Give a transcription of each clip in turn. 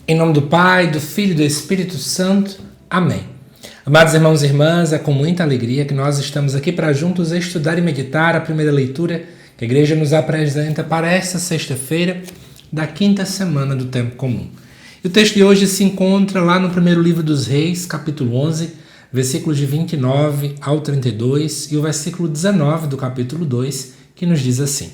Em nome do Pai, do Filho e do Espírito Santo. Amém. Amados irmãos e irmãs, é com muita alegria que nós estamos aqui para juntos estudar e meditar a primeira leitura que a Igreja nos apresenta para esta sexta-feira da quinta semana do Tempo Comum. E o texto de hoje se encontra lá no primeiro livro dos Reis, capítulo 11, versículos de 29 ao 32 e o versículo 19 do capítulo 2, que nos diz assim: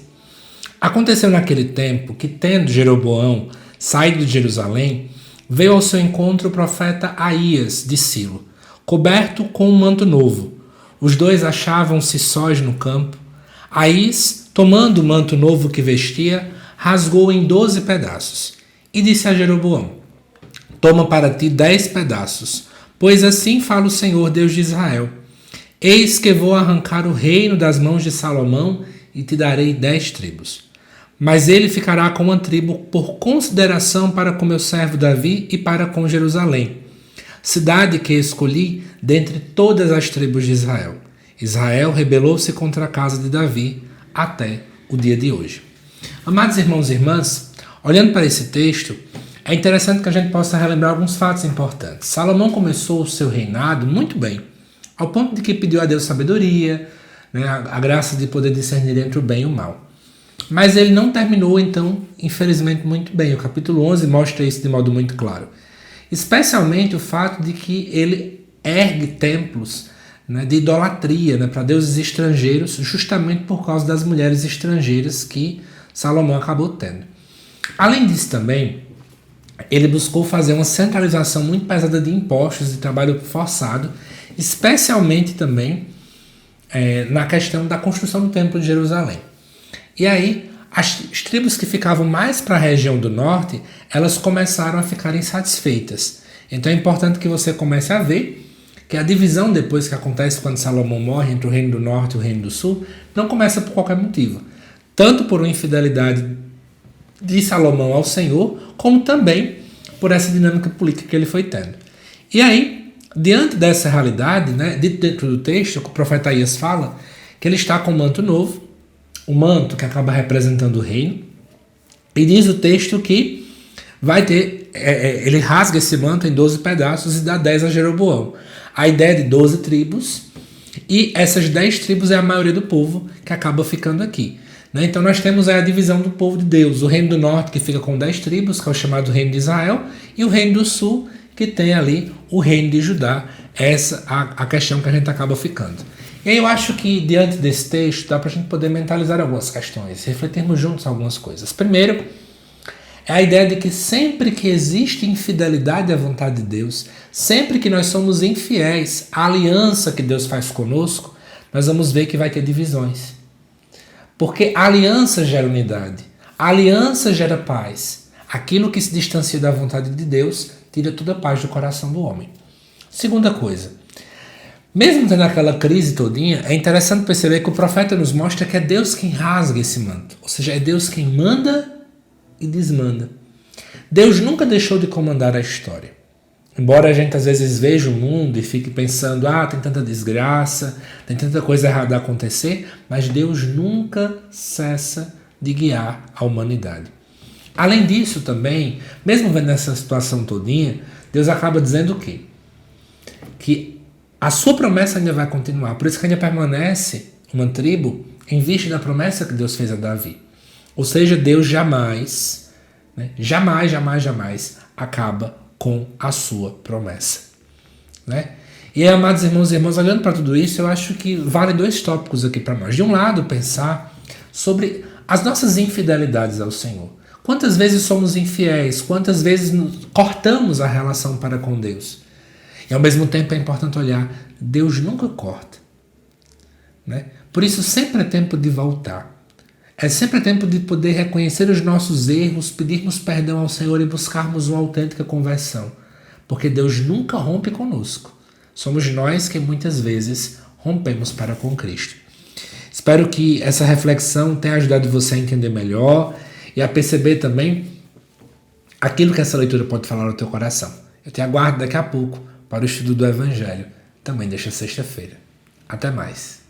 Aconteceu naquele tempo que, tendo Jeroboão saído de Jerusalém, veio ao seu encontro o profeta Aías de Silo, coberto com um manto novo. Os dois achavam-se sós no campo. Aías, tomando o manto novo que vestia, rasgou em 12 pedaços e disse a Jeroboão: Toma para ti 10 pedaços, pois assim fala o Senhor Deus de Israel: Eis que vou arrancar o reino das mãos de Salomão e te darei 10 tribos. Mas ele ficará com uma tribo por consideração para com meu servo Davi e para com Jerusalém, cidade que escolhi dentre todas as tribos de Israel. Israel rebelou-se contra a casa de Davi até o dia de hoje. Amados irmãos e irmãs, olhando para esse texto, é interessante que a gente possa relembrar alguns fatos importantes. Salomão começou o seu reinado muito bem, ao ponto de que pediu a Deus sabedoria, a graça de poder discernir entre o bem e o mal. Mas ele não terminou, então, infelizmente, muito bem. O capítulo 11 mostra isso de modo muito claro. Especialmente o fato de que ele ergue templos de idolatria para deuses estrangeiros, justamente por causa das mulheres estrangeiras que Salomão acabou tendo. Além disso também, ele buscou fazer uma centralização muito pesada de impostos e trabalho forçado, especialmente também na questão da construção do Templo de Jerusalém. E aí, as tribos que ficavam mais para a região do norte, elas começaram a ficar insatisfeitas. Então é importante que você comece a ver que a divisão depois que acontece quando Salomão morre entre o reino do norte e o reino do sul, não começa por qualquer motivo. Tanto por uma infidelidade de Salomão ao Senhor, como também por essa dinâmica política que ele foi tendo. E aí, diante dessa realidade, dentro do texto, o profeta Aías fala que ele está com um manto novo, o manto que acaba representando o reino, e diz o texto que vai ter, ele rasga esse manto em 12 pedaços e dá 10 a Jeroboão. A ideia de 12 tribos, e essas 10 tribos é a maioria do povo que acaba ficando aqui. Então nós temos a divisão do povo de Deus, o reino do norte que fica com 10 tribos, que é o chamado reino de Israel, e o reino do sul que tem ali o reino de Judá. Essa é a questão que a gente acaba ficando. E aí eu acho que diante desse texto dá para a gente poder mentalizar algumas questões, refletirmos juntos algumas coisas. Primeiro, é a ideia de que sempre que existe infidelidade à vontade de Deus, sempre que nós somos infiéis à aliança que Deus faz conosco, nós vamos ver que vai ter divisões. Porque a aliança gera unidade, a aliança gera paz. Aquilo que se distancia da vontade de Deus tira toda a paz do coração do homem. Segunda coisa, mesmo tendo aquela crise todinha, é interessante perceber que o profeta nos mostra que é Deus quem rasga esse manto. Ou seja, é Deus quem manda e desmanda. Deus nunca deixou de comandar a história. Embora a gente às vezes veja o mundo e fique pensando, tem tanta desgraça, tem tanta coisa errada a acontecer, mas Deus nunca cessa de guiar a humanidade. Além disso também, mesmo vendo essa situação todinha, Deus acaba dizendo o quê? Que a sua promessa ainda vai continuar. Por isso que ainda permanece uma tribo em vista da promessa que Deus fez a Davi. Ou seja, Deus jamais acaba com a sua promessa. E aí, amados irmãos e irmãs, olhando para tudo isso, eu acho que vale 2 tópicos aqui para nós. De um lado, pensar sobre as nossas infidelidades ao Senhor. Quantas vezes somos infiéis? Quantas vezes cortamos a relação para com Deus? E ao mesmo tempo é importante olhar, Deus nunca corta. Por isso sempre é tempo de voltar. É sempre tempo de poder reconhecer os nossos erros, pedirmos perdão ao Senhor e buscarmos uma autêntica conversão. Porque Deus nunca rompe conosco. Somos nós que muitas vezes rompemos para com Cristo. Espero que essa reflexão tenha ajudado você a entender melhor e a perceber também aquilo que essa leitura pode falar no teu coração. Eu te aguardo daqui a pouco para o estudo do Evangelho, também desta sexta-feira. Até mais.